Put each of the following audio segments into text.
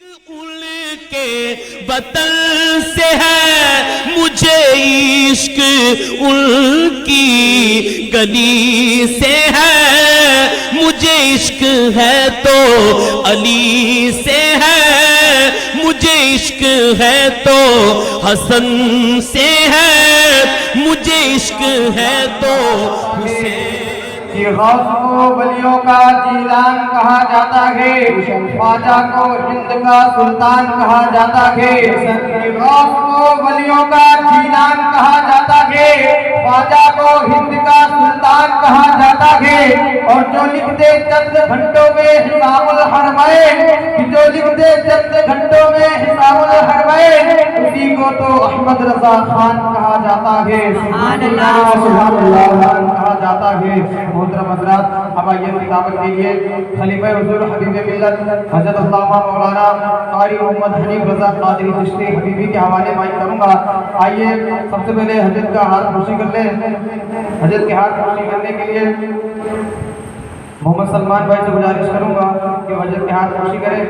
ان کے وطن سے ہے مجھے عشق، ان کی گلی سے ہے مجھے عشق، ہے تو علی سے ہے مجھے عشق، ہے تو حسن سے ہے مجھے عشق، ہے تو حسین۔ یہ غوث کو ولیوں کا جیلان کہا جاتا ہے، خواجہ کو ہند کا سلطان کہا جاتا ہے۔ یہ غوث کو ولیوں کا جیلان کہا جاتا ہے، خواجہ کو ہند کا سلطان کہا جاتا ہے۔ اور جو لکھتے چند گھنٹوں میں حسام الحرمین، جو لکھتے چند گھنٹوں میں حسام الحرمین، اسی کو تو احمد رضا خان کہا جاتا ہے، سبحان اللہ خان کہا جاتا ہے۔ محترم حضرات، اب آئیے خطابت کے لیے خلیفہ حضور حبیب ملت حضرت علامہ مولانا قاری محمد حنیف رضا قادری چشتی حبیبی کے حوالے مائک کروں گا۔ آئیے سب سے پہلے حضرت کا ہاتھ خوشی کر لیں۔ حضرت کے ہاتھ خوشی کرنے کے لیے محمد سلمان بھائی سے گزارش کروں گا کہ حضرت کے ہاتھ خوشی کریں۔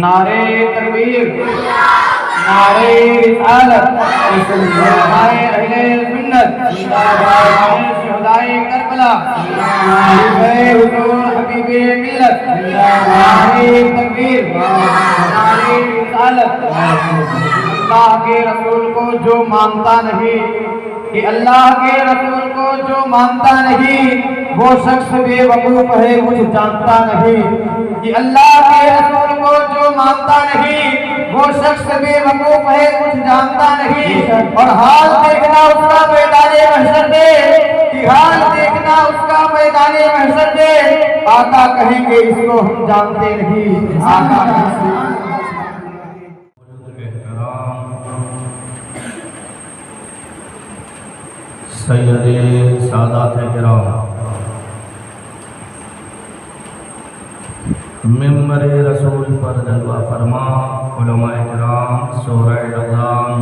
نعرہ تکبیر، نعرہ رسالت، نعرہ اہل سنت، نعرہ شہدائے کربلا، خلیفہ حضور حبیب ملت، نعرہ تکبیر، نعرہ رسالت۔ اللہ کے رسول کو جو مانتا نہیں، کہ اللہ کے رسول کو جو مانتا نہیں وہ شخص بے وقوف ہے، مجھے جانتا نہیں۔ کہ اللہ کے رسول کو جو مانتا نہیں وہ شخص بے وقوف ہے، کچھ جانتا نہیں۔ اور حال دیکھنا اس کا میدان محشر دے، کہ حال دیکھنا اس کا میدان محشر دے، آقا کہیں گے اس کو ہم جانتے نہیں۔ آقا سید سادات کرام، ممبر رسول پر جلوہ فرما علماء کرام، شورا اعظام،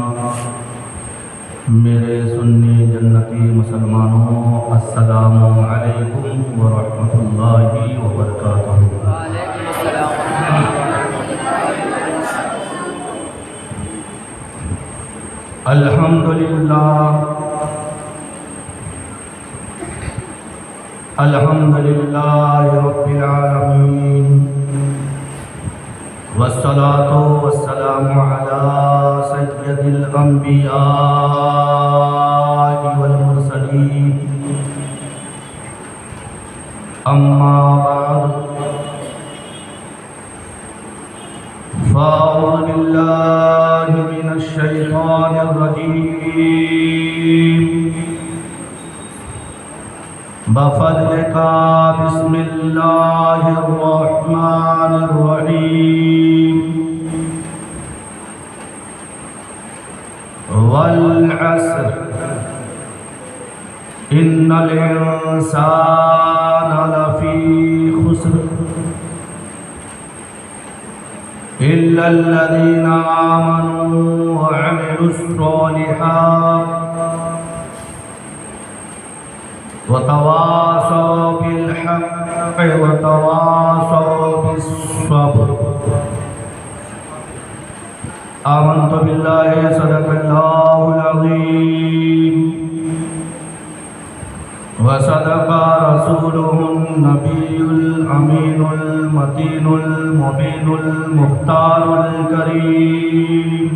میرے سنی جنتی مسلمانوں، السلام علیکم ورحمۃ اللہ وبرکاتہ۔ الحمدللہ الحمدللہ رب العالمین، والصلاة والسلام علی سید الانبیاء والمرسلین، اما بعد فاعوذ باللہ من الشیطان الرجیم، بفضلک بسم اللہ الرحمن الرحیم، والعصر ان الانسان لفی خسر الا الذین آمنوا وعملوا الصالحات وتواصوا بالحق وتواصوا بالصبر۔ آمنت باللہ صدق اللہ العظیم وصدق رسوله النبی الامین المتین المبین المختار الکریم،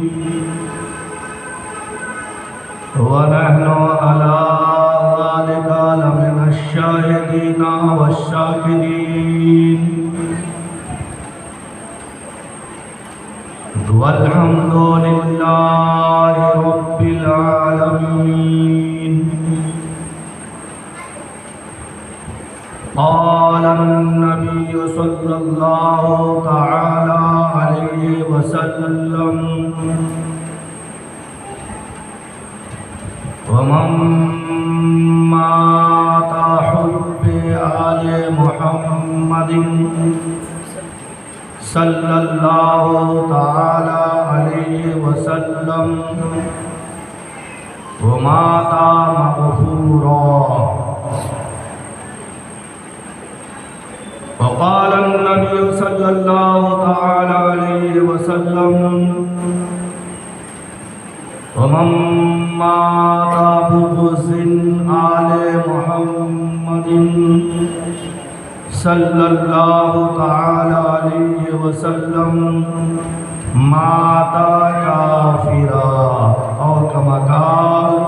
ونحن علی ذلك لمن الشاهدين والشاكرين، والحمد لله رب العالمين۔ قال النبي صلى الله تعالى عليه وسلم، ومن مات حب آل محمد صلی اللہ تعالی علیہ وسلم ومات مغفورا۔ وقال النبي صلى الله تعالى عليه وسلم ومن مات بغض آل محمد صلى الله تعالى عليه وسلم مات كافرا او كما قال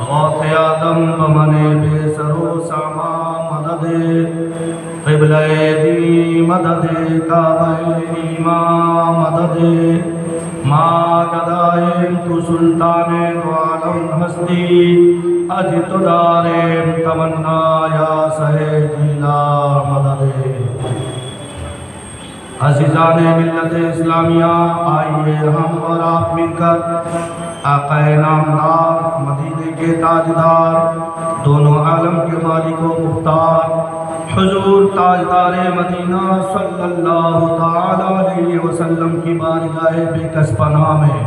غوث آدم بمن بے سرو ساما مدد قبلہ دی مدد کعبہ ایمان مدد ما قدائم تو سلطان دو عالم ہستی اجت دارم تمنا یا سہ جیلا مدد عزیزان ملت اسلامیہ آئیے ہم اور آپ مل کر آقا نامدار مدینے کے تاجدار دونوں عالم کے مالک و مختار حضور تاجدار مدینہ صلی اللہ تعالی علیہ وسلم کی بارگاہ بے کس پناہ میں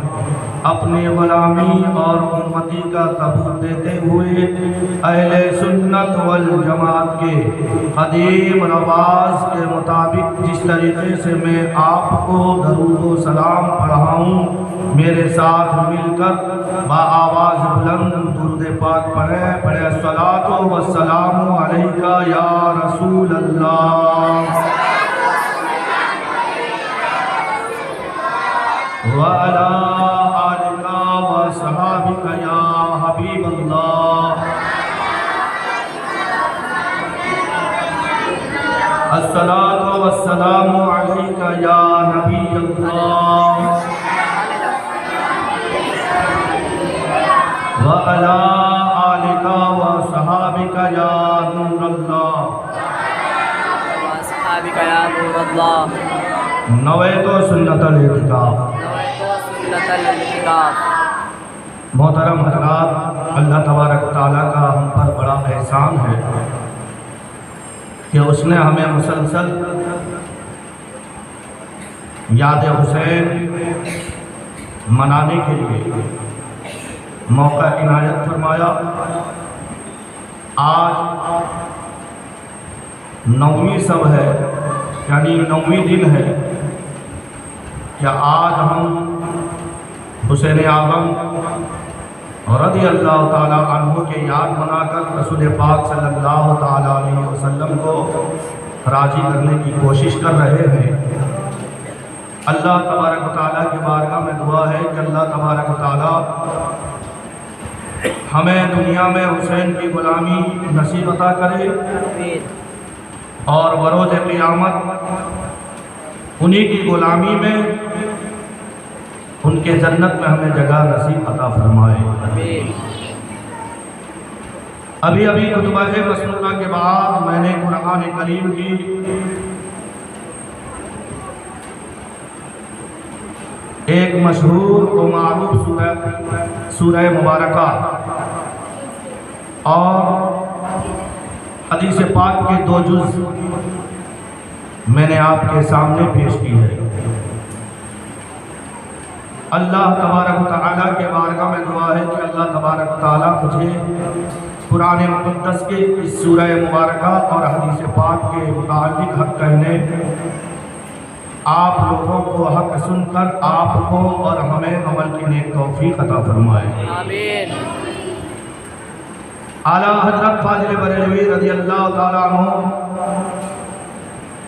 اپنی غلامی اور امتی کا ثبوت دیتے ہوئے اہل سنت والجماعت کے قدیم رواج کے مطابق جس طریقے سے میں آپ کو درود و سلام پڑھاؤں میرے ساتھ مل کر با آواز بلند درود پاک پڑھیں الصلاۃ والسلام علیکہ یا رسول اللہ وعلی آلکہ وصحابکہ یا حبیب اللہ الصلاۃ والسلام علیکہ یا نبی اللہ وعلی آلکہ وصحابکہ یا نور اللہ وصحابکہ یا نور اللہ نویت سنت الاعتکاف محترم حضرات اللہ تبارک و تعالیٰ کا ہم پر بڑا احسان ہے کہ اس نے ہمیں مسلسل یاد حسین منانے کے لیے موقع عنایت فرمایا آج 9ویں سب ہے یعنی 9ویں دن ہے کہ آج ہم حسین اعظم رضی اللہ تعالیٰ عنہ کے یاد منا کر رسول پاک صلی اللہ تعالیٰ علیہ وسلم کو راضی کرنے کی کوشش کر رہے ہیں اللہ تبارک و تعالیٰ کی بارگاہ میں دعا ہے کہ اللہ تبارک و تعالیٰ ہمیں دنیا میں حسین کی غلامی نصیب عطا کرے اور بروز قیامت انہی کی غلامی میں ان کے جنت میں ہمیں جگہ نصیب عطا فرمائے ابھی خطبہ مسنونہ کے بعد میں نے قرآن کریم کی ایک مشہور و معروف سورہ مبارکہ اور حدیث پاک کے 2 جز میں نے آپ کے سامنے پیش کی ہے اللہ تبارک و تعالیٰ کے بارگاہ میں دعا ہے کہ اللہ تبارک و تعالیٰ مجھے قرآن مقدس کے اس سورہ مبارکہ اور حدیث پاک کے متعلق حق کہنے آپ لوگوں کو حق سن کر آپ کو اور ہمیں عمل کی نیک توفیق عطا فرمائے آمین اعلیٰ حضرت فاضل بریلوی رضی اللہ تعالیٰ عنہ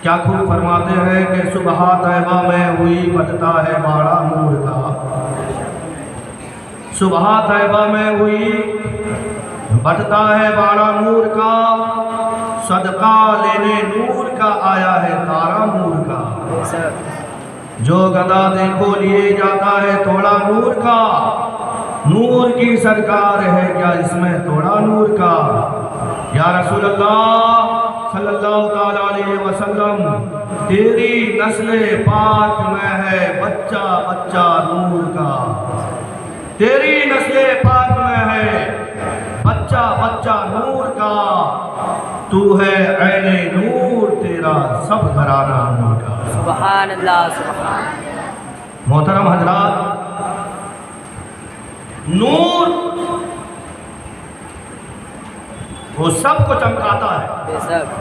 کیا خوب فرماتے ہیں کہ صبح طیبہ میں ہوئی بٹتا ہے باڑا نور کا صبح طیبہ میں ہوئی بٹتا ہے باڑا نور کا صدقہ لینے نور کا آیا ہے تارا نور کا جو گدا دیکھو لیے جاتا ہے تھوڑا نور کا نور کی سرکار ہے کیا اس میں تھوڑا نور کا یا رسول اللہ صلی اللہ تعالیٰ علیہ وسلم تیری نسل پاک میں ہے بچہ بچہ نور کا تیری نسل پاک میں ہے بچہ بچہ نور کا تو ہے عین نور تیرا سب گھرانہ نور کا سبحان اللہ سبحان محترم حضرات نور وہ سب کو چمکاتا ہے بے شک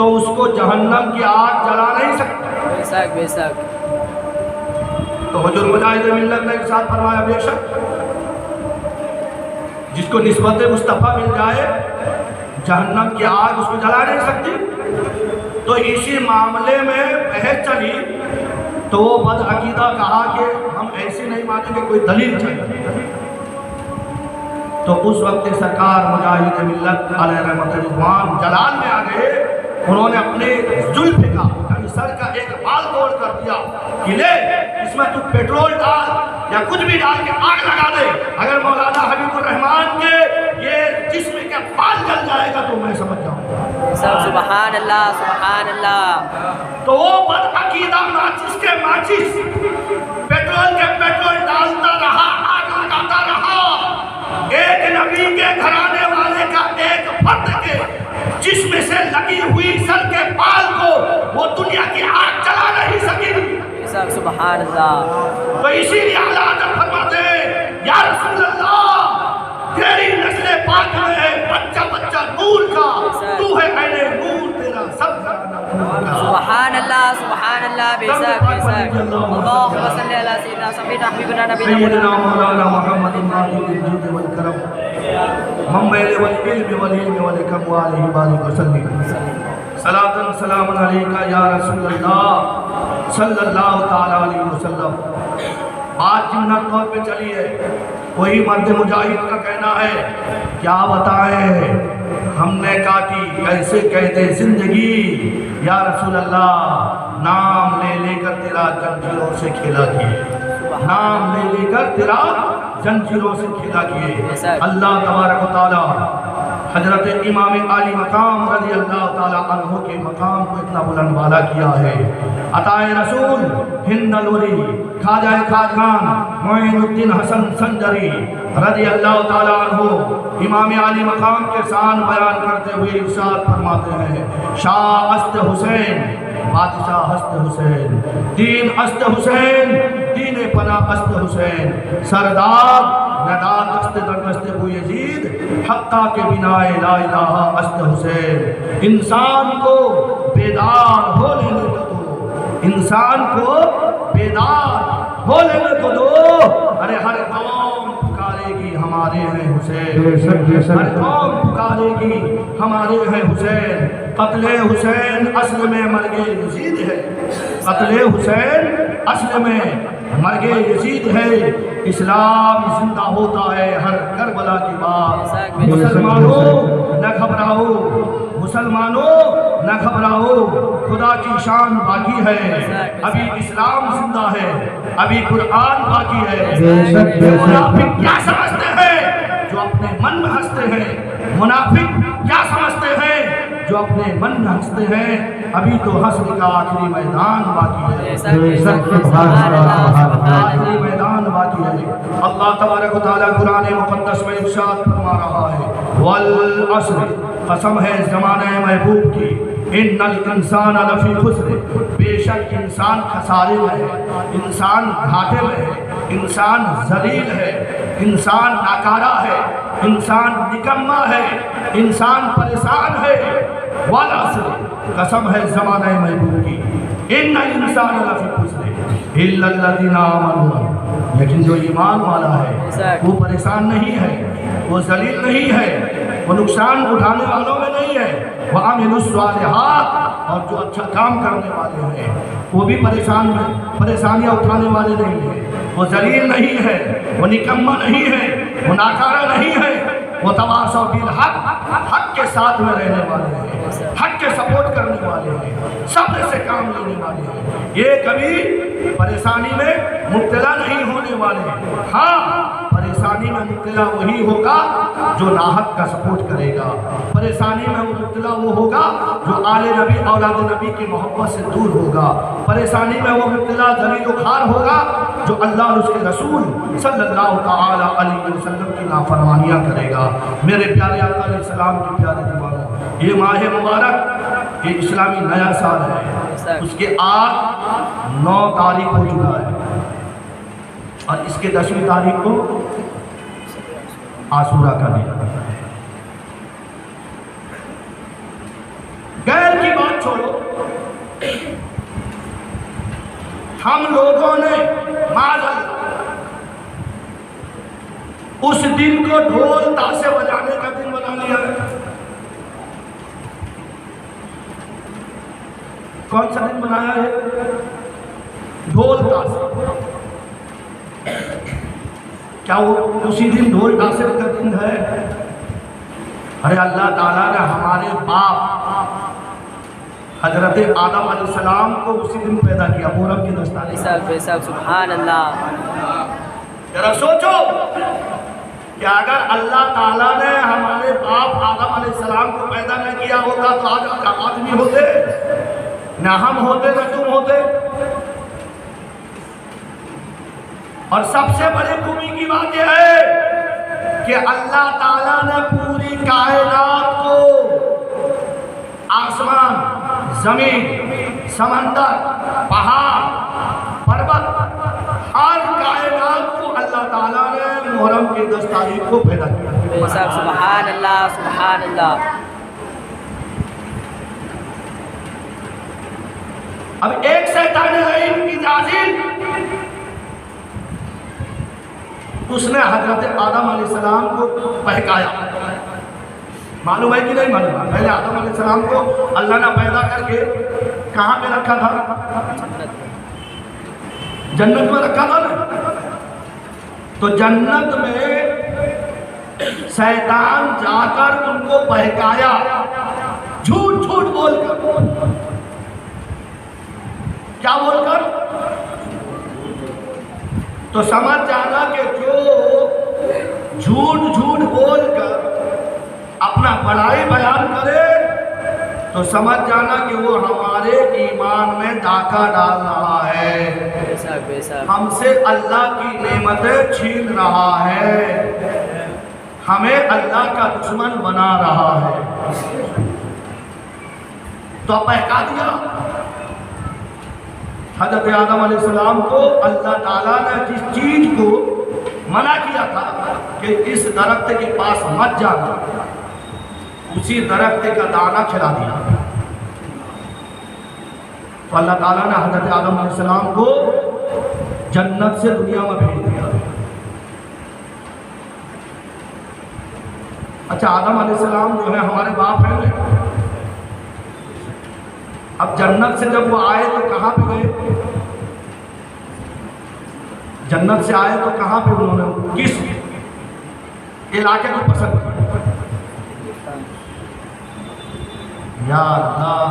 تو اس کو جہنم کی آگ جلا نہیں سکتا. بے شک بے شک. تو حضور مجاہد ملت نے ارشاد فرمایا بے شک جس کو نسبت مصطفیٰ مل جائے جہنم کی آگ اس کو جلا نہیں سکتی. تو اسی معاملے میں بحث چلی تو وہ بد عقیدہ کہا کہ ہم ایسے نہیں مانیں گے, کوئی دلیل چاہیے. تو اس وقت سرکار مجاہد ملت علیہ رحمت رضوان جلال میں آ گئے. انہوں نے اپنے زلف کا یعنی سر کا ایک بال توڑ کر دیا کہ لے اس میں تو پیٹرول ڈال یا کچھ بھی ڈال کے آگ لگا دے, اگر مولانا حبیب الرحمان کے یہ جسم کے بال جل جائے گا تو میں سمجھ جاؤں گا. سبحان اللہ سبحان اللہ. تو وہ بد عقیدہ ماچس کے ماچس پیٹرول کے پیٹرول ڈالتا رہا, آگ لگاتا رہا. ایک نبی کے گھرانے والے کا ایک فرد کے جسم سے لگی ہوئی سر کے بال کو وہ دنیا کی آگ جلا نہیں سکی. سبحان اللہ. تو اسی لیے اللہ تعالیٰ فرماتے ہیں یا رسول اللہ تیری نسل پاک میں ہے بچہ بچہ نور کا, تو ہے عین نور, تیرا سب سبحان اللہ سبحان اللہ. بے شک بے شک. اللہم صلی علی سیدنا سیدنا حبیبنا نبینا سیدنا مولانا محمد مالک الجود والکرم ممبل والعلم والعلم والحکم علیہ بارک وسلم. صلاۃ سلام علیکہ یا رسول اللہ صلی اللہ تعالی علیہ وسلم. بات جنت طور پہ چلی ہے. وہی مرد مجاہد کا کہنا ہے کیا بتائیں ہم نے کاٹی کیسے کہتے زندگی یا رسول اللہ, نام لے لے کر تیرا زنجیروں سے کھیلا کیے, نام لے لے کر تیرا زنجیروں سے کھیلا کیے. اللہ تبارک و تعالی حضرت امام علی مقام رضی اللہ تعالیٰ عنہ کے مقام کو اتنا بلند بالا کیا ہے. عطائے رسول ہند الولی خواجہ خواجگان معین الدین حسن سنجری رضی اللہ تعالیٰ عنہ امام علی مقام کے شان بیان کرتے ہوئے ارشاد فرماتے ہیں شاہ است حسین بادشاہ است حسین, دین است حسین, دین پناہ است حسین, سردار نداد است در دست ابو یزید, حقہ کے بنا لا الہ است حسین. انسان کو بیدار ہو لینے کو دو, انسان کو بیدار ہو لینے کو دو. ارے ہر قوم پکارے گی ہمارے ہیں حسین, ہر قوم پکارے گی ہمارے ہیں حسین. قتل حسین اصل میں مرگ یزید ہے, قتل حسین اصل میں مرگ یزید ہے. اسلام زندہ ہوتا ہے ہر کربلا کی بات. مسلمانوں نہ گھبراؤ, مسلمانوں نہ گھبراؤ, خدا کی شان باقی ہے, ابھی اسلام زندہ ہے, ابھی قرآن باقی ہے. منافق کیا سمجھتے ہیں جو اپنے من میں ہنستے ہیں, منافق کیا سمجھتے ہیں جو اپنے من میں ہنستے ہیں, ابھی تو حشر کا آخری میدان باقی ہے, آخری میدان باقی ہے. اللہ تبارک و تعالیٰ قرآن مقدس میں ارشاد فرما رہا ہے والعصر, قسم ہے زمانہ محبوب کی, ان الانسان لفی خسر, بے شک انسان خسارے میں ہے, انسان گھاٹے میں ہے, انسان ذلیل ہے, انسان ناکارہ ہے, انسان نکما ہے, انسان پریشان ہے. والعصر, قسم ہے زمانہ محبوب کی, ان الانسان لفی خسر الا الذین آمنوا, لیکن جو ایمان والا ہے وہ پریشان نہیں ہے, وہ ذلیل نہیں ہے, وہ نقصان اٹھانے والوں میں نہیں ہے. وَعَمِلُوا الصَّالِحَاتِ, اور جو اچھا کام کرنے والے ہیں وہ بھی پریشانیاں اٹھانے والے نہیں ہیں, وہ ذلیل نہیں ہے, وہ نکما نہیں ہے, وہ ناکارہ نہیں ہے, وہ تواصوا بالحق, حق کے ساتھ میں رہنے والے ہیں, حق کے سپورٹ کرنے والے ہیں, صبر سے کام لینے والے ہیں. یہ کبھی پریشانی میں مبتلا نہیں ہونے والے. ہاں پریشانی میں مبتلا وہی ہوگا جو ناحق کا سپورٹ کرے گا, پریشانی میں مبتلا وہ ہوگا جو آل نبی اولاد نبی کی محبت سے دور ہوگا, پریشانی میں وہ مبتلا ذلیل و خوار ہوگا جو اللہ اور اس کے رسول صلی اللہ تعالی علیہ وسلم کی نافرمانیاں کرے گا. میرے پیارے آقا علیہ السلام کے پیارے دیوانوں, یہ ماہ مبارک یہ اسلامی نیا سال ہے, اس کے آج 9 تاریخ ہو چکا ہے اور اس کے 10ویں تاریخ کو عاشورہ کا دن. غیر کی بات چھوڑو، ہم لوگوں نے معاذ اللہ اس دن کو ڈھول تاشے بجانے کا دن بنا لیا ہے۔ کون سا دن بنایا ہے؟ ڈھول تاشے۔ کیا وہ اسی دن ڈھول تاشے کا دن ہے؟ ارے اللہ تعالیٰ نے ہمارے باپ حضرت آدم علیہ السلام کو اسی دن پیدا کیا، محرم کی 10 تاریخ۔ بے شک سبحان اللہ۔ ذرا سوچو کہ اگر اللہ تعالیٰ نے ہمارے باپ آدم علیہ السلام کو پیدا نہ کیا ہوتا تو آج آدمی ہوتے، نہ ہم ہوتے نہ تم ہوتے۔ اور سب سے بڑی خوبی کی بات یہ ہے کہ اللہ تعالیٰ نے پوری کائنات کو، آسمان، زمین، سمندر، پہاڑ، پروت، ہر کائنات کو اللہ تعالیٰ نے محرم کی 10 تاریخ کو پیدا کیا۔ بے شک سبحان اللہ سبحان اللہ۔ اب ایک شیطان لعین کی جازل، اس نے حضرت آدم علیہ السلام کو بہکایا۔ معلوم ہے کہ نہیں معلوم؟ پہلے آدم علیہ السلام کو اللہ نے پیدا کر کے کہاں پہ رکھا تھا؟ جنت میں رکھا تھا نا۔ تو جنت میں شیطان جا کر ان کو بہکایا، جھوٹ جھوٹ بول کر۔ کیا بول کر؟ تو سمجھ جانا کہ جو جھوٹ جھوٹ بول کر اپنا بڑائی بیان کرے تو سمجھ جانا کہ وہ ہمارے ایمان میں ڈاکہ ڈال رہا ہے، ہم سے اللہ کی نعمتیں چھین رہا ہے، ہمیں اللہ کا دشمن بنا رہا ہے۔ تو بہکا دیا حضرت آدم علیہ السلام کو۔ اللہ تعالیٰ نے جس چیز کو منع کیا تھا کہ اس درخت کے پاس مت جانا، اسی درخت کا دانہ کھلا دیا۔ تو اللہ تعالیٰ نے حضرت آدم علیہ السلام کو جنت سے دنیا میں بھیج دیا۔ اچھا، آدم علیہ السلام جو ہے ہمارے باپ ہیں۔ اب جنت سے جب وہ آئے تو کہاں پہ گئے؟ جنت سے آئے تو کہاں پہ انہوں نے کس علاقے کو پسند کیا؟ یا اللہ،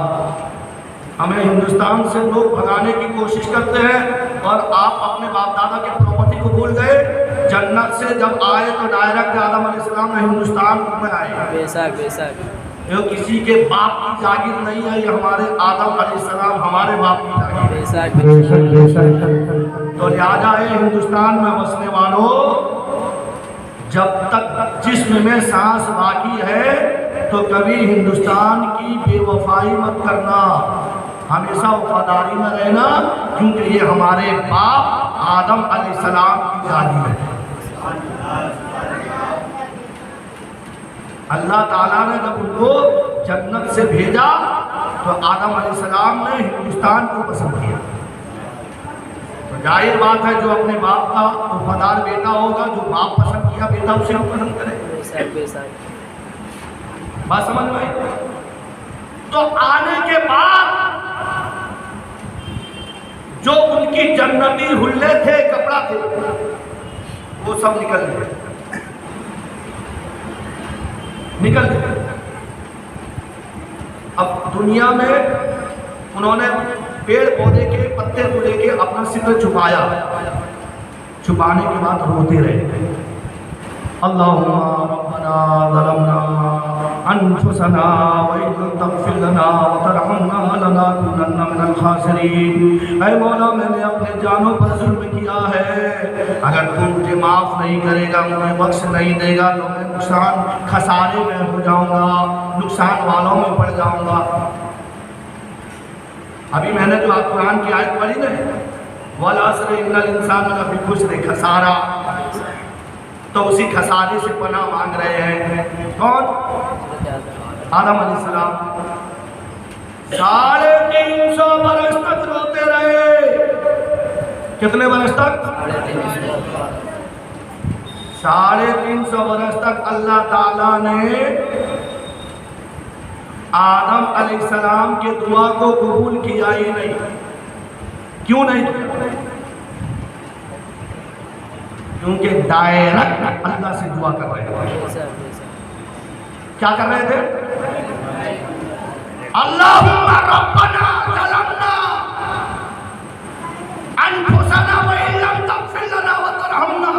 ہمیں ہندوستان سے لوگ بھگانے کی کوشش کرتے ہیں اور آپ اپنے باپ دادا کی پراپرٹی کو بھول گئے۔ جنت سے جب آئے تو ڈائریکٹ آدم علیہ السلام نے ہندوستان میں آئے۔ بے شک بے شک۔ یہ کسی کے باپ کی جاگیر نہیں ہے، یہ ہمارے آدم علیہ السلام ہمارے باپ کی جاگیر ہے۔ بے شک بے شک۔ تو لہٰذا ہندوستان میں بسنے والوں، جب تک جسم میں سانس باقی ہے تو کبھی ہندوستان کی بے وفائی مت کرنا، ہمیشہ وفاداری میں رہنا، کیونکہ یہ ہمارے باپ آدم علیہ السلام کی جاگیر ہے۔ اللہ تعالیٰ نے جب ان کو جنت سے بھیجا تو آدم علیہ السلام نے ہندوستان کو پسند کیا۔ تو ظاہر بات ہے جو اپنے باپ کا وفادار بیٹا ہوگا، جو باپ پسند کیا بیٹا اسے ہم پسند کریں۔ بے شک بے شک۔ بات سمجھ میں آئی؟ تو آنے کے بعد جو ان کی جنتی حلے تھے، کپڑا تھے، وہ سب نکل گئے۔ اب دنیا میں انہوں نے پیڑ پودے کے پتے کو لے کے اپنا ستر چھپایا، چھپانے کے بعد روتے رہے۔ اللہم ربنا ظلمنا انفسنا وإن لم تغفر لنا وترحمنا لنكونن من الخاسرین۔ اے مولا، میں نے اپنے جانوں پر ظلم کیا ہے، اگر تو مجھے معاف نہیں کرے گا، مجھے بخش نہیں دے گا تو میں نقصان خسارے میں ہو جاؤں گا، نقصان والوں میں پڑ جاؤں گا۔ ابھی میں نے جو آپ قرآن کی آیت پڑھی نا، وَالْعَصْرِ إِنَّ الْإِنسَانَ لَفِي خُسْرٍ، خسارہ، تو اسی خسارے سے پناہ مانگ رہے ہیں۔ کون؟ آدم علیہ السلام۔ 350 برس تک روتے رہے. کتنے برس تک؟ 350 برس تک اللہ تعالیٰ نے آدم علیہ السلام کے دعا کو قبول کیا ہی نہیں. کیوں نہیں؟ کیونکہ ڈائریکٹ اللہ سے دعا کر رہے تھے. کیا کر رہے تھے؟ اللہم ربنا ظلمنا انفسنا وان لم تغفر لنا وترحمنا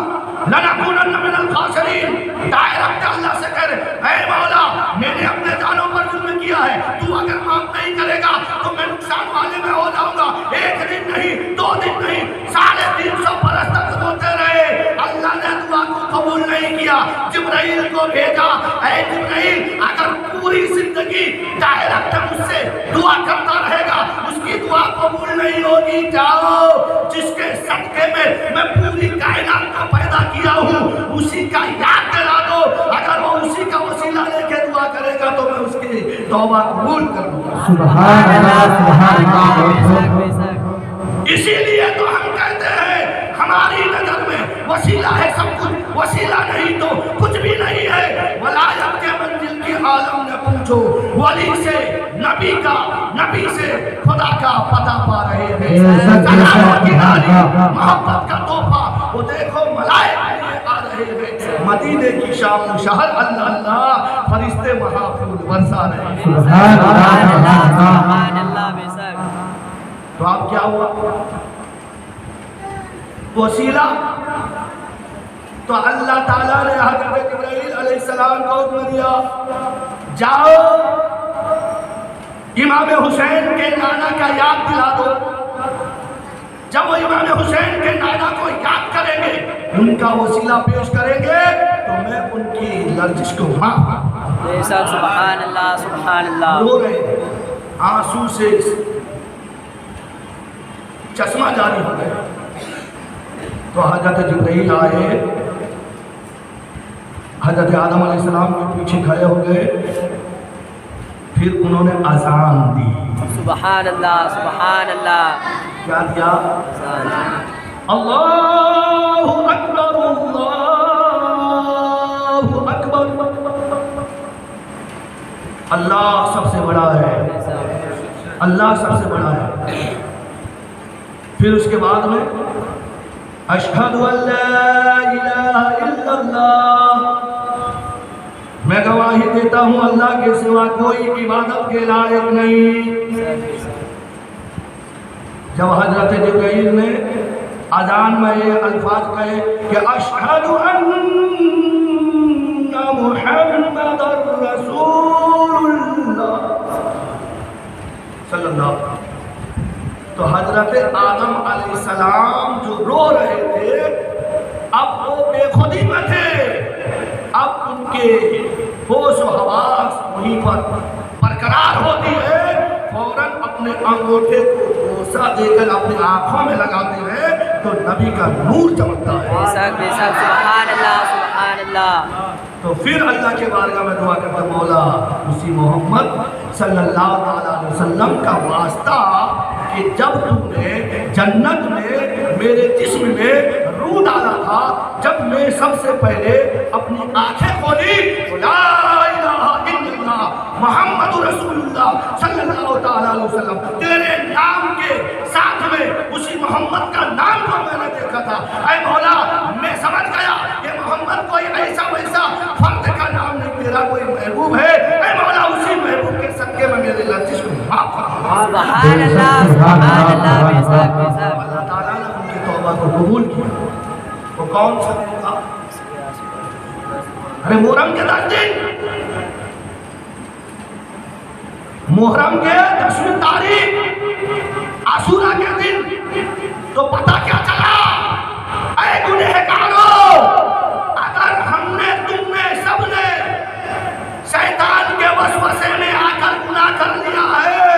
لنکونن من الخاسرین. ڈائریکٹ اللہ سے کہہ رہے اے مولا میں نے اپنے جانوں پر ظلم کیا ہے, تو اگر معاف نہیں کرے گا تو میں نقصان والے میں ہو جاؤں گا. 1 دن نہیں, 2 دن نہیں, 350 برس تک روتے رہے. اللہ نے دعا کو قبول نہیں کیا. جبرائیل کو بھیجا, اے جبرائیل اگر پوری زندگی ڈائریکٹ مجھ سے دعا کرتا رہے گا اس کی دعا قبول نہیں ہوگی. جاؤ جس کے صدقے میں میں پوری کائنات کو پیدا کیا ہوں اسی کا یاد دلا دو. اگر وہ اسی کا وسیلہ لے کے دعا کرے گا تو میں اس کی توبہ قبول کر لوں گا. سبحان اللہ, سبحان اللہ. اسی لیے تو ہم کہتے ہیں ہماری نظر میں وسیلہ ہے سب کچھ, وسیلہ نہیں تو کچھ بھی نہیں ہے. ولایت کے منزل کی عالم نے پوچھو, ولی سے نبی کا, نبی سے خدا کا پتہ پا رہے ہیں. محبت کا تحفہ وہ دیکھو ملائکہ آ رہے ہیں. مدینے کی شام و شہر اللہ اللہ فرشتے وہاں پھول برسا رہے ہیں. سبحان اللہ, سبحان اللہ. بے شک. تو اب کیا ہوا؟ وسیلہ تو اللہ تعالیٰ نے حضرت جبرائیل علیہ السلام کو حکم دیا, جاؤ امام حسین کے نانا کا یاد دلا دو. جب وہ امام حسین کے نانا کو یاد کریں گے, ان کا وسیلہ پیش کریں گے تو میں ان کی لرزش کو معاف. بے شک. سبحان اللہ, سبحان اللہ. رو رہے ہیں, آنسو سے چشمہ جاری ہو گئے. تو حضرت جبرائیل آئے, حضرت آدم علیہ السلام کے پیچھے کھڑے ہو گئے, پھر انہوں نے اذان دی. سبحان اللہ, سبحان اللہ. کیا دیا؟ اللہ اکبر, اللہ اکبر. اللہ سب سے بڑا ہے, اللہ سب سے بڑا ہے. پھر اس کے بعد میں اشہد ان لا الہ الا اللہ, میں گواہی دیتا ہوں اللہ کے سوا کوئی عبادت کے لائق نہیں. جب حضرت جبرائیل نے اذان میں یہ الفاظ کہے کہ اشہد ان محمد رسول اللہ صلی اللہ علیہ وسلم, تو حضرت آدم علیہ السلام جو رو رہے تھے اب وہ بے خودی میں تھے. اب ان کے ہوش و حواس وہیں پر برقرار ہوتی ہے. فوراً اپنے انگوٹھے کو بوسہ دے کر اپنی آنکھوں میں لگاتے ہیں تو نبی کا نور چمکتا ہے. بے شک, بے شک. سبحان اللہ, سبحان اللہ. تو پھر اللہ کے بارگاہ میں دعا کرتا, مولا اسی محمد صلی اللہ علیہ وسلم کا واسطہ کہ جب تم نے جنت میں میرے جسم میں روح ڈالا تھا, جب میں سب سے پہلے اپنی آنکھیں کھولی لا الہ الا اللہ محمد رسول اللہ صلی اللہ علیہ وسلم تیرے نام کے ساتھ میں اسی محمد کا نام کو میں نے دیکھا تھا. اے مولا میں سمجھ گیا کہ محمد کوئی ایسا ویسا فرد کا نام نہیں, تیرا کوئی محبوب ہے. اے مولا اسی محبوب کے صدقے میں میرے لرزش کو معاف فرما. سبحان اللہ, سبحان اللہ. بے شک, بے شک. اللہ تعالیٰ نے ان کی توبہ کو قبول کیا. وہ کون سا دن تھا؟ ارے محرم کے 10 دن, محرم کے 10ویں تاریخ عاشورہ کے دن. تو پتہ کیا چلا؟ اے گنہگاروں, اگر ہم نے, تم نے, سب نے شیطان کے وسوسے میں آ کر گناہ کر لیا ہے,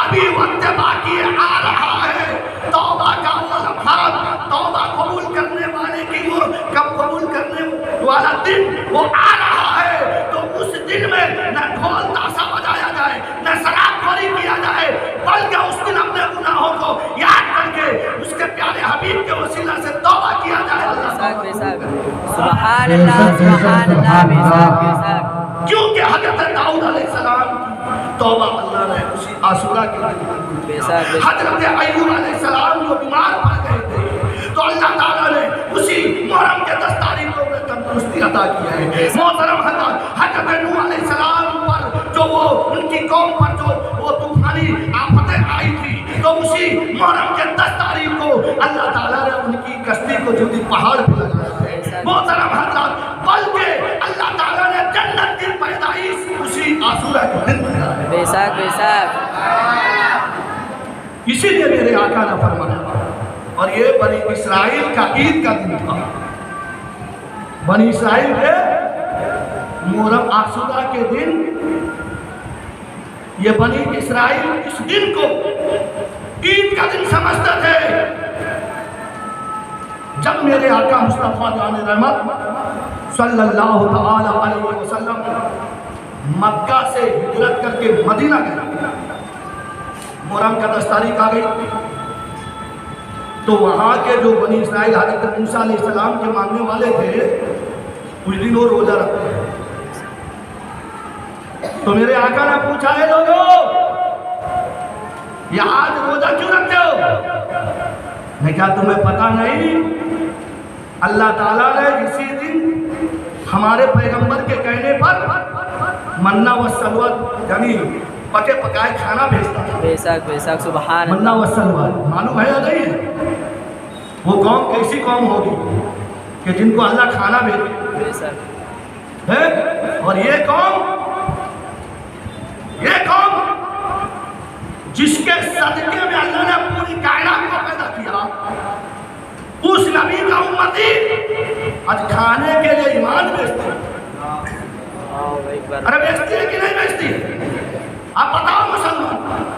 ابھی وقت باقی آ رہا ہے. توبہ کا وہ لمحات, توبہ قبول کرنے والے کی وہ کب قبول کرنے والا دن وہ آ رہا ہے. تو اس دن میں نہ ڈھول تاشا بجایا جائے, نہ شراب خوری حبیب کے وسیلہ سے توبہ کیا جائے اللہ بے شک سبحان اللہ سبحان اللہ بے شک بے شک کیونکہ حضرت داؤد علیہ السلام کی توبہ اللہ نے اسی عاشورہ کے دن بے شک حضرت ایوب علیہ السلام جو بیمار پڑ گئے تھے تو اللہ تعالیٰ نے اسی محرم کے 10 تاریخ کو تندرستی عطا کی ہے محترم حضرت نوح علیہ السلام پر جو وہ ان کی قوم پر جو وہ طوفانی آفتیں آئی تھی تو اسی محرم کے 10 تاریخ کو اللہ تعالیٰ نے ان کی کشتی کو جودی پہاڑ پہ لگایا ہے محترم حضرات بلکہ اللہ تعالیٰ نے جنت کی پیدائش اسی عاشورہ کے دن بنایا ہے بے شک بے شک اسی لیے میرے آقا نے فرمایا اور یہ بنی اسرائیل کا عید کا دن تھا بنی اسرائیل کے محرم عاشورہ کے دن یہ بنی اسرائیل اس دن کو عید کا دن سمجھتے تھے جب میرے آقا مصطفیٰ جان رحمت صلی اللہ تعالی علیہ وسلم مکہ سے ہجرت کر کے مدینہ گئے محرم کا 10 تاریخ آ گئی تو وہاں کے جو بنی اسرائیل حضرت موسیٰ علیہ السلام کے ماننے والے تھے اس دن وہ روزہ رکھتے ہیں تو میرے آقا نے پوچھا ہے لوگوں یہ آج روزہ کیوں رکھتے ہو میں کہا تمہیں پتہ نہیں اللہ تعالیٰ نے اسی دن ہمارے پیغمبر کے کہنے پر منہ و سلوت یعنی پکے پکائے کھانا بھیجتا تھا بے شک سبحان منہ و سلوت معلوم ہے یا نہیں ہے وہ قوم کیسی قوم ہوگی کہ جن کو اللہ کھانا بھیجے بے شک ہے اور یہ قوم جس کے صدقے میں اللہ نے پوری کائنات کو پیدا کیا اس نبی کا امتی آج کھانے کے لیے ایمان بیچتے ہیں ارے بیچتی ہے کہ نہیں بیچتی آپ بتاؤ مسلمان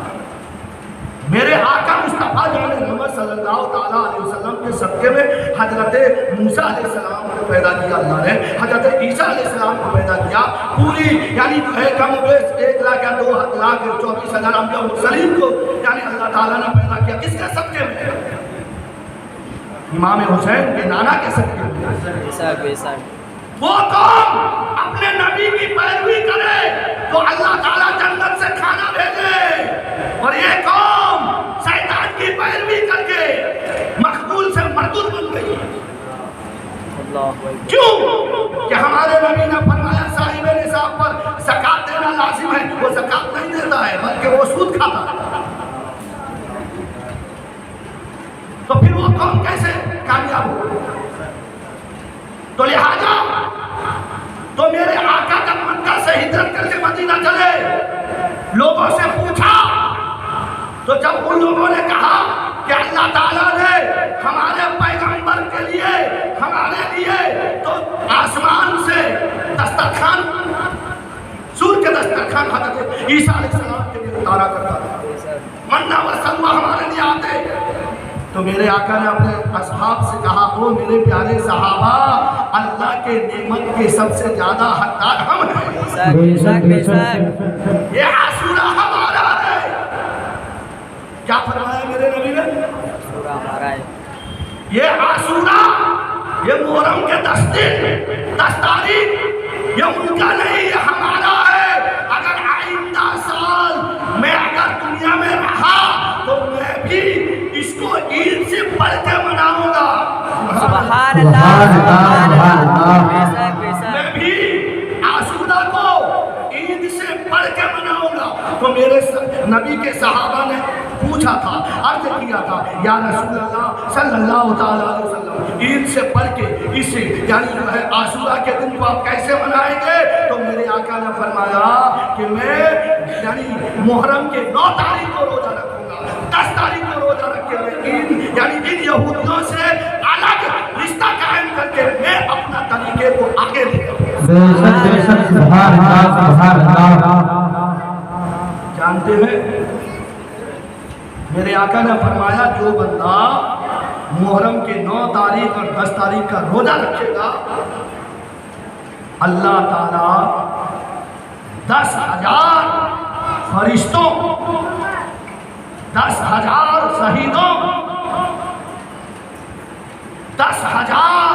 میرے آقا مصطفیٰ جان محمد صلی اللہ تعالیٰ علیہ وسلم کے صدقے میں حضرت موسیٰ علیہ السلام کو پیدا کیا اللہ نے حضرت عیسیٰ علیہ السلام کو پیدا کیا پوری یعنی جو ہے کم بیش 1 لاکھ یا 2 لاکھ 24,000 انبیاء و مرسلین کو یعنی اللہ تعالیٰ نے پیدا کیا کس کے صدقے میں امام حسین کے نانا کے صدقے میں وہ قوم اپنے نبی کی پیروی کرے تو اللہ تعالیٰ جنت سے کھانا بھیجے اور یہ قوم شیطان کی پیروی کر کے مقبول سے مردود بن گئی کیوں کہ ہمارے نبی نے فرمایا صاحب نصاب پر زکات دینا لازم ہے وہ زکات نہیں دیتا ہے بلکہ وہ سود کھاتا ہے تو پھر وہ قوم کیسے کامیاب ہو تو لہذا تو میرے آقا جب مکہ سے ہجرت کر کے مدینہ چلے لوگوں سے پوچھا تو جب ان لوگوں نے کہا کہ اللہ تعالیٰ نے ہمارے پیغمبر کے لیے ہمارے لیے تو آسمان سے دسترخوان سور کے دسترخوان حضرت عیسیٰ علیہ السلام کے لیے اتارا کرتا تھا منہ و سلوہ ہمارے لیے آتے تو میرے آقا نے اپنے اصحاب سے کہا او میرے پیارے صحابہ اللہ کے نعمت کے سب سے زیادہ حقدار ہم ہیں یہ عاشورہ ہمارا ہے کیا فرمایا میرے نبی نے عاشورہ ہمارا ہے یہ عاشورہ یہ محرم کے 10 تاریخ یہ ان کا نہیں یہ ہمارا ہے اگر آئندہ سال میں اگر دنیا میں رہا تو میں بھی اس کو عید سے پڑھ کے مناؤں گا سبحان اللہ میں بھی عاشورہ کو عید سے پڑھ کے مناؤں گا تو میرے نبی کے صحابہ نے پوچھا تھا عرض کیا تھا یا رسول اللہ صلی اللہ تعالیٰ علیہ وسلم عید سے پڑھ کے اس یعنی جو ہے عاشورہ کے دن کو آپ کیسے منائیں گے تو میرے آقا نے فرمایا کہ میں یعنی محرم کے 9 تاریخ کو روزہ رکھوں گا 10 تاریخ کو روزہ رکھ کے میں عید یعنی ان یہودیوں سے الگ رشتہ قائم کر کے میں اپنا طریقے کو آگے لے جانتے ہیں میرے آقا نے فرمایا جو بندہ محرم کے 9 تاریخ اور 10 تاریخ کا روزہ رکھے گا اللہ تعالیٰ 10,000 فرشتوں 10,000 شہیدوں 10,000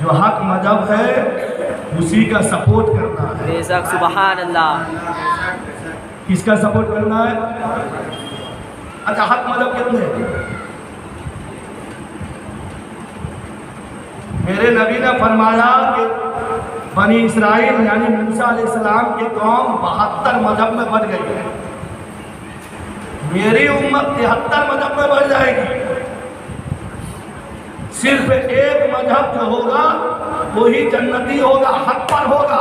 جو حق مذہب ہے اسی کا سپورٹ کرنا ہے. بے شک سبحان اللہ. کس کا سپورٹ کرنا ہے؟ اچھا حق مذہب کتنے ہیں؟ میرے نبی نے فرمایا کہ بنی اسرائیل یعنی موسیٰ علیہ السلام کے قوم 72 مذہب میں بڑھ گئی ہے. میری امت 73 مذہب میں بڑھ جائے گی. صرف ایک مذہب جو ہوگا وہی جنتی ہوگا، حق پر ہوگا،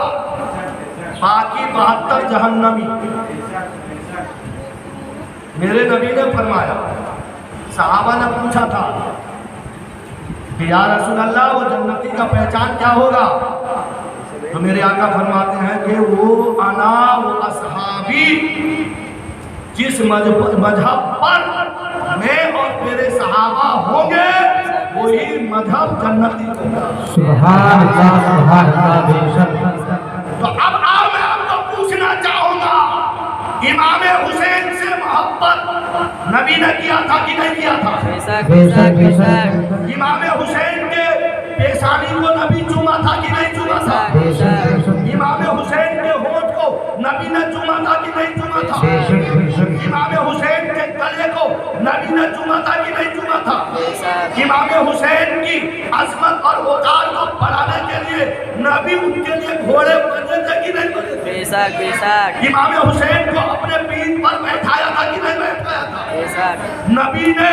باقی 72 جہنمی. میرے نبی نے فرمایا، صحابہ نے پوچھا تھا کہ یا رسول اللہ وہ جنتی کا پہچان کیا ہوگا؟ تو میرے آقا فرماتے ہیں کہ وہ انا و اصحابی، جس مذہب پر میں اور میرے صحابہ ہوں گے وہی مذہب جنتی ہوگا. سبحان اللہ سبحان اللہ بے شک. تو اب میں آپ کو پوچھنا چاہوں گا، امام حسین سے محبت نبی نے کیا تھا کہ نہیں کیا تھا؟ بے شک بے شک بے شک. امام حسین کے پیشانی کو نبی چوما تھا کہ نہیں چوما تھا؟ بے شک. امام حسین کے ہونٹ کو نبی نے چوما تھا کہ نہیں چوما تھا؟ بے شک بے شک. امام حسین کے گلے کو نبی نے چوما تھا کہ نہیں چوما تھا؟ بے شک. امام حسین کی عظمت اور وقار کو بڑھانے کے لیے نبی ان کے لیے گھوڑے بنے تھے کہ نہیں بنے تھے؟ بے شک بے شک. امام حسین کو اپنے پیٹھ پر بیٹھایا تھا کہ نہیں بیٹھایا تھا؟ بے شک. نبی نے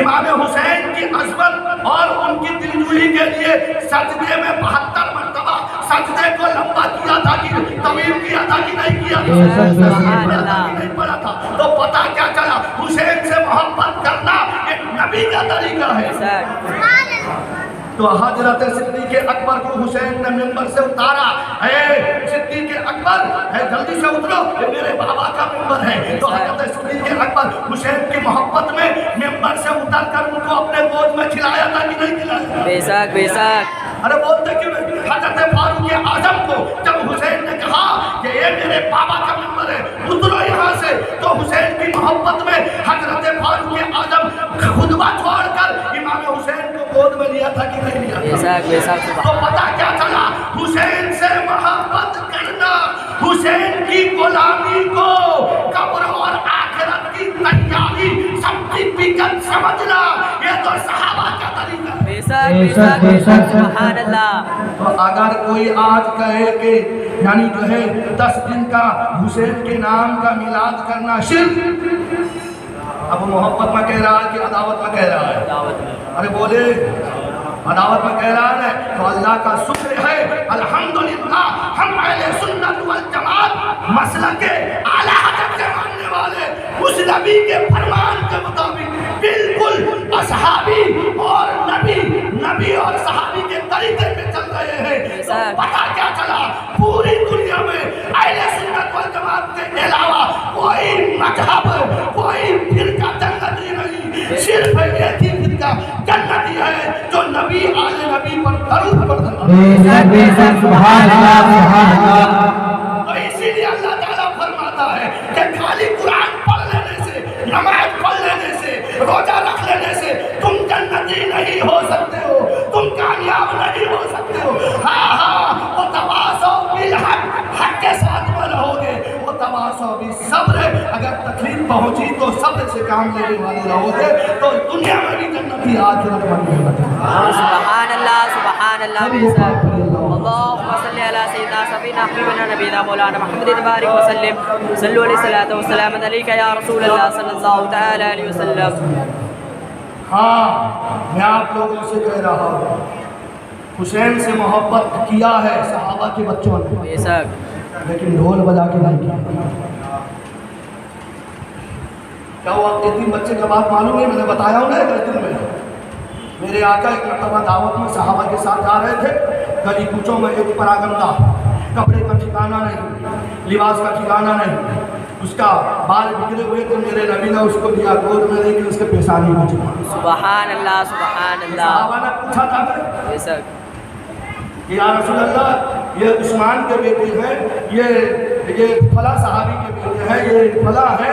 امام حسین کی عظمت اور ان کی دلجوئی کے لیے سجدے میں 72 مرتبہ سجدے کو لمبا کیا تھا کہ طویل کیا تھا کہ نہیں کیا تھا؟ سبحان اللہ. نہیں پڑا تھا. تو پتہ کیا چلا؟ حسین سے محبت کرنا ایک نبی کا طریقہ ہے. بے شک. تو حضرت صدیق اکبر کو حسین نے ممبر سے اتارا. اے صدیق اکبر، اے جلدی سے اترو، یہ میرے بابا کا ممبر ہے. تو حضرت صدیق اکبر حسین کی محبت میں ممبر سے اتر کر ان کو اپنے گود میں کھلایا تھا کہ نہیں کھلایا؟ بے شک بے شک. ارے بولتے کیوں نہیں؟ حضرت فاروق اعظم کو جب حسین نے کہا کہ یہ میرے بابا کا ممبر ہے، اترو یہاں سے، تو حسین کی محبت میں حضرت فاروق اعظم خطبہ چھوڑ کر امام حسین کو گود میں لیا تھا کہ نہیں لیا بے تھا؟ شک بے شک. تو پتہ کیا چلا؟ حسین سے محبت کرنا، حسین کی غلامی کو قبر اور آخرت کی تیاری سرٹیفکیٹ سمجھنا، یہ تو صحابہ کا طریقہ ہے. بے شک بے شک بے شک. سبحان اللہ. تو اگر کوئی آج کہے کہ یعنی جو ہے 10 دن کا حسین کے نام کا میلاد کرنا شرک، اب محبت میں کہہ رہا ہے کہ عداوت میں کہہ رہا ہے؟ دعوت میں. ارے بولے عداوت میں کہہ رہا ہے. تو اللہ کا شکر ہے الحمدللہ ہم اہل سنت والجماعت مسلک اعلی حضرت کے ماننے والے اس نبی کے فرمان کے مطابق بالکل اصحابی اور نبی اور صحابی کے طریقے پہ چل رہے ہیں. تو پتہ کیا چلا؟ پوری دنیا میں اہل سنت والجماعت کے علاوہ کوئی مذہب، کوئی فرقہ جنتی نہیں، صرف ایک ہی فرقہ جنتی ہے جو نبی آل نبی پر درود پڑھتا ہے. بے شک بے شک. سبحان اللہ سبحان اللہ. تو اسی لیے اللہ تعالیٰ فرماتا ہے کہ خالی قرآن پڑھ لینے سے، نماز پڑھ لینے سے، روزہ رکھ لینے سے تم جنتی نہیں ہو سکتے ہو، تم کامیاب نہیں ہو سکتے ہو. ہاں وہ تواصو بالحق، حق کے ساتھ میں رہو گے. وہ تواصو بالصبر، اگر تکلیف پہنچی تو صبر سے کام لینے والے رہو گے تو دنیا میں بھی جنتی، آخرت میں بھی جنتی. سبحان اللہ سبحان اللہ. بے شک. اللهم صل على سيدنا سيدنا حبيبنا نبينا مولانا محمد بارك وسلم. صلوا عليه الصلاة والسلام عليك يا رسول الله صلى الله تعالى عليه وسلم. ہاں میں آپ لوگوں سے کہہ رہا ہوں، حسین سے محبت کیا ہے صحابہ کے بچوں نے، بے شک. لیکن ڈھول بجا کے نہیں کیا. کیا ہوا؟ 3 بچے کا بات معلوم ہے، میں نے بتایا ہوں نا دن میں. میرے آقا ایک مرتبہ دعوت میں صحابہ کے ساتھ جا رہے تھے. گلی کوچوں میں ایک پراگندہ، کپڑے کا ٹھکانہ نہیں، لباس کا ٹھکانہ نہیں، اس کا بال بکھرے ہوئے تھے. میرے نبی نے اس کو دیا گود میں، لے کے اس کے پیشانی کو چوما. سبحان اللہ سبحان اللہ. صحابہ نے پوچھا تھا بے شک. کہ یا رسول اللہ یہ عثمان کے بیٹے ہیں، یہ فلاں صحابی کے بیٹے ہیں، یہ فلاں ہے.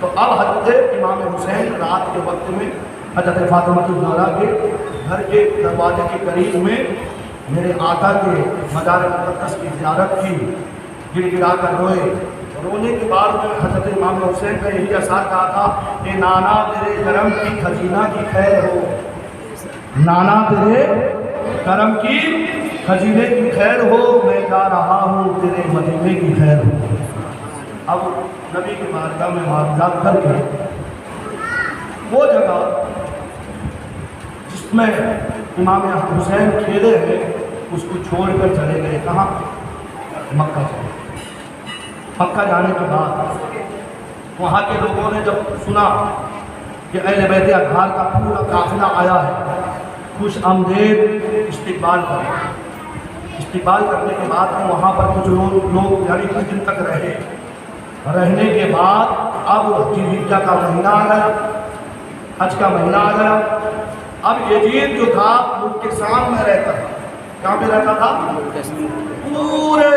تو اب حضرت امام حسین رات کے وقت میں حضرت فاطمہ الزہرا کے گھر کے دروازے کے قریب میں میرے آقا کے مزار مقدس کی زیارت کی، گر گرا کر روئے۔ رونے کے بعد میں حضرت امام حسین کا یہی اثر کہا تھا کہ نانا تیرے کرم کی خزینہ کی خیر ہو، نانا تیرے کرم کی خزینے کی خیر ہو، میں جا رہا ہوں تیرے مدینے کی خیر ہو۔ اب نبی کی بارگاہ میں معاملات کر کے وہ جگہ جس میں امام حسین کھیلے ہیں اس کو چھوڑ کر چلے گئے، کہاں؟ مکہ چلے۔ مکہ جانے کے بعد وہاں کے لوگوں نے جب سنا کہ اہل بیت اطہار کا پورا قافلہ آیا ہے، خوش آمدید استقبال کرنے کے بعد وہاں پر کچھ لوگ یعنی کچھ دن تک رہنے کے بعد اب ذوالحجہ کا مہینہ آ گیا، حج کا مہینہ آ گیا۔ اب یزید جو تھا ملک کے شام میں رہتا تھا، کہاں پہ رہتا تھا؟ پورے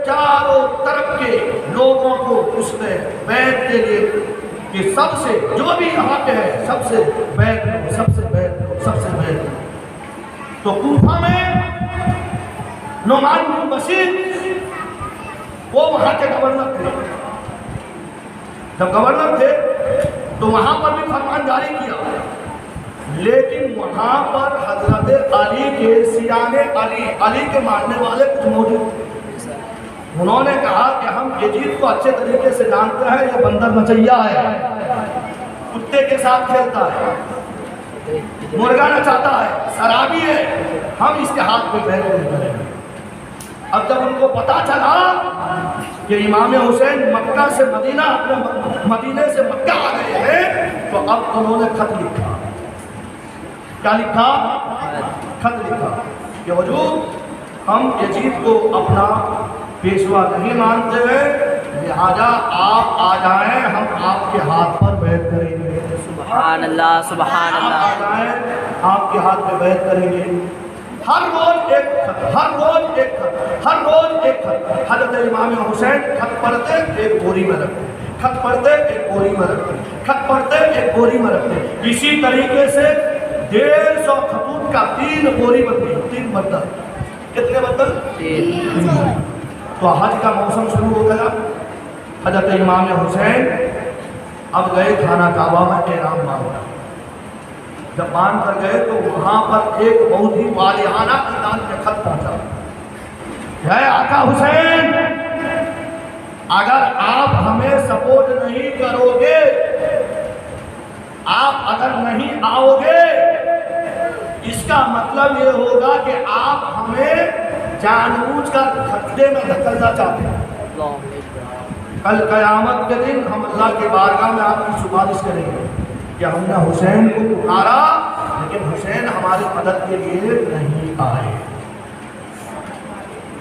چاروں طرف کے لوگوں کو اس نے بیعت کے لیے کہ سب سے جو بھی یہاں پہ ہے سب سے بیعت ہو، سب سے بیعت ہو، سب سے بیعت ہو۔ تو کوفہ میں نعمان بن بشیر وہ وہاں کے گورنر تھے، جب گورنر تھے تو وہاں پر بھی فرمان جاری کیا، لیکن وہاں پر حضرت علی کے سیان علی کے ماننے والے کچھ موجود تھے۔ انہوں نے کہا کہ ہم یزید کو اچھے طریقے سے جانتے ہیں، یہ بندر نچیا ہے، کتے کے ساتھ کھیلتا ہے، مرغا نچاتا ہے، شرابی ہے، ہم اس کے ہاتھ میں بیعت نہیں کریں گے۔ اب جب ان کو پتا چلا کہ امام حسین مکہ سے مدینہ مدینے سے مکہ آ گئے ہیں تو اب انہوں نے خط لکھا۔ کیا لکھا؟ خط لکھا کہ حضور ہم یزید کو اپنا پیشوا نہیں مانتے ہیں، لہذا آپ آ جائیں، ہم آپ کے ہاتھ پر بیعت کریں گے۔ سبحان اللہ، سبحان آپ اللہ۔ آ جائیں، آپ کے ہاتھ پہ بیعت کریں گے۔ ہر روز ایک خط، ہر روز ایک خط، ہر روز ایک خط۔ حضرت امام حسین خط پڑھتے ایک بوری میں رکھتے، خط پڑھتے ایک بوری میں رکھتے، خط پڑھتے ایک بوری میں رکھتے۔ اسی طریقے سے 150 خطوط کا 3 بوری بنتی، 3 بندل۔ کتنے بندل؟ 3۔ تو حج کا موسم شروع ہو گیا۔ حضرت امام حسین اب گئے خانہ کعبہ میں احرام باندھا۔ جب باندھ کر گئے تو وہاں پر ایک بہت ہی واضحانہ انداز میں خط پہنچا، اے آقا حسین، اگر آپ ہمیں سپورٹ نہیں کرو گے، آپ اگر نہیں آؤ گے، اس کا مطلب یہ ہوگا کہ آپ ہمیں جان بوجھ کر خطرے میں دھکیلنا چاہتے ہیں۔ کل قیامت کے دن ہم اللہ کے بارگاہ میں آپ کی سفارش کریں گے کہ ہم نے حسین کو پکارا لیکن حسین ہماری مدد کے لیے نہیں آئے۔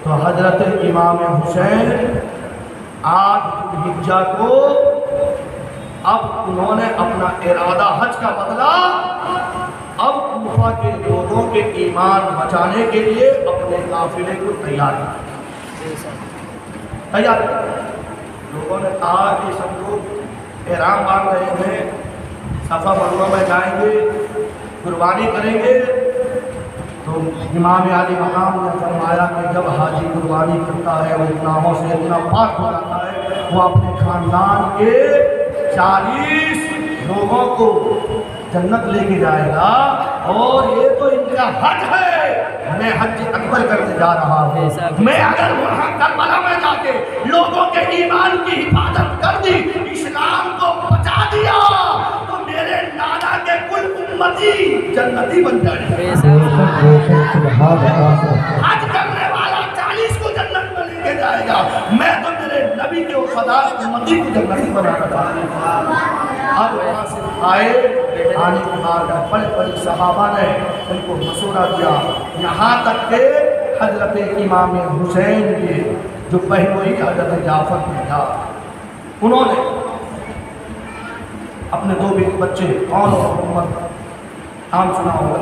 تو حضرت امام حسین 8 ذوالحجہ کو اب انہوں نے اپنا ارادہ حج کا بدلا، اب کوفہ کے لوگوں کے ایمان بچانے کے لیے اپنے قافلے کو تیار کیا۔ لوگوں نے کہا کہ سب لوگ احرام باندھ رہے ہیں، صفا مروہ میں جائیں گے، قربانی کریں گے۔ تو امام علی مقام نے فرمایا کہ جب حاجی قربانی کرتا ہے وہ گناہوں سے اتنا پاک ہو جاتا ہے، وہ اپنے خاندان کے 40 لوگوں کو جنت لے کے جائے گا، اور یہ تو ان کا حج ہے، میں حج اکبر کرنے جا رہا ہوں۔ میں اگر وہاں کربلا میں جا کے لوگوں کے ایمان کی حفاظت کر دی، اسلام کو بچا دیا، تو میرے نانا کے کل امتی جنتی بن جائے۔ حج کرنے والا 40 کو جنت میں لے کے جائے گا، میں تو میرے نبی کے وفادار امتی کو جنتی بنانا چاہتا ہوں۔ اب وہاں سے آئے، آنے کے بعد بڑے بڑے صحابہ نے ان کو مشورہ دیا، یہاں تک کہ حضرت امام حسین کے جو بہنوئی حضرت جعفر نے تھا، انہوں نے اپنے 2 بچے، کون اور محمد، نام سنا ہوگا،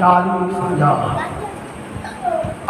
40,000।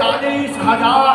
40,000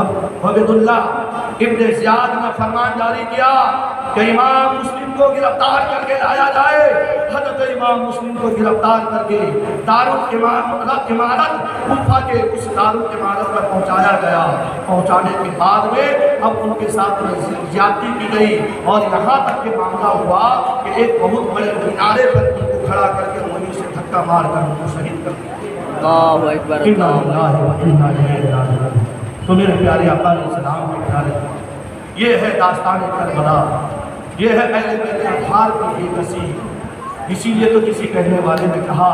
اب عبیداللہ ابن زیاد نے فرمان جاری کیا کہ امام مسلم کو گرفتار کر کے لایا جائے۔ حضرت امام مسلم کو گرفتار کر کے دارالامارت کوفہ کے اس دارالامارت پر پہنچایا گیا۔ پہنچانے کے بعد میں اب ان کے ساتھ زیادتی کی گئی اور یہاں تک کہ معاملہ ہوا کہ ایک بہت بڑے مینارے پر ان کو کھڑا کر کے وہیں سے دھکا مار کر ان کو شہید کر دیا۔ اللہ اکبر انا للہ و انا الیہ راجعون۔ تو میرے پیارے آقا علیہ السلام کے پیارے، یہ ہے داستان کربلا، یہ ہے اہل بیت اطہار کی بے کسی۔ اسی لیے تو کسی کہنے والے نے کہا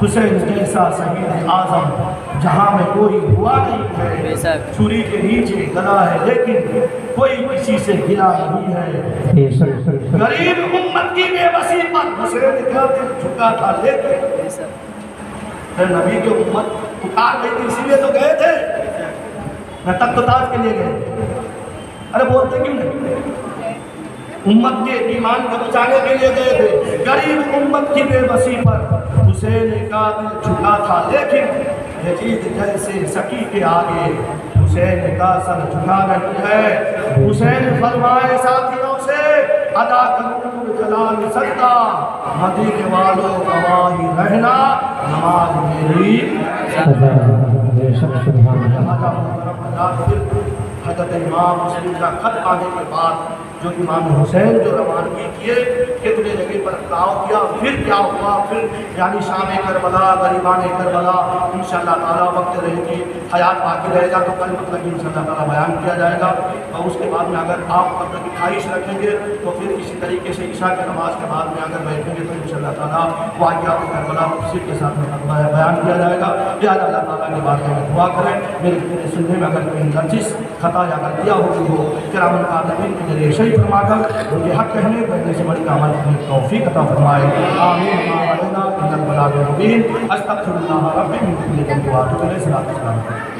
حسین جیسا شہید اعظم جہاں میں کوئی ہوا نہیں ہے، چھری کے نیچے گلا ہے لیکن کوئی کسی سے گرا نہیں ہے۔ غریب امت کی بے بسی پر حسین کا دل جھکا تھا لیکن نبی کی امت پکار گئی تھی، اسی لیے تو گئے تھے نہ تخت و تاج کے لیے گئے۔ ارے بولتے کیوں نہیں؟ امت کے ایمان کو بچانے کے لیے گئے تھے۔ غریب امت کی بے بسی پر حسین کا دل جھکا تھا لیکن یزید جیسے سکی کے آگے حسین کا سر جھکا نہیں ہے۔ حسین فرمائے ساتھیوں سے ادا کروں جلال سجدہ، مدینے والوں گواہی رہنا نماز میری۔ حضرت امام مسلم کا خط آنے کے بعد جو امام حسین جو روانگی کیے کتنے جگہ پر اقلاع کیا، پھر کیا ہوا، پھر یعنی شام کربلا، غریبان کربلا انشاءاللہ تعالیٰ وقت رہے گی، حیات باقی رہے گا تو کل مطلب انشاءاللہ تعالیٰ بیان کیا جائے گا۔ اور اس کے بعد میں اگر آپ قبر کی خواہش رکھیں گے تو پھر اسی طریقے سے عشاء کی نماز کے بعد میں اگر بیٹھیں گے تو انشاءاللہ تعالیٰ واقعات کربلا تفصیل کے ساتھ میں بیان کیا جائے گا۔ لہٰذا اللہ تعالیٰ کے بارے میں دعا کریں، میرے سننے میں اگر کوئی لرزش خطا یا غلطیاں ہوتی ہو کرام الکاتبین کے ذریعے صحیح فرما کر ان کے حق کہنے بہنے سے بڑی عمل کرنے کی توفیق عطا فرمائے۔ آمین ما علینا من البلاغ المبین۔ استغفر اللہ ربی من کل ذنب و اتوب الیہ۔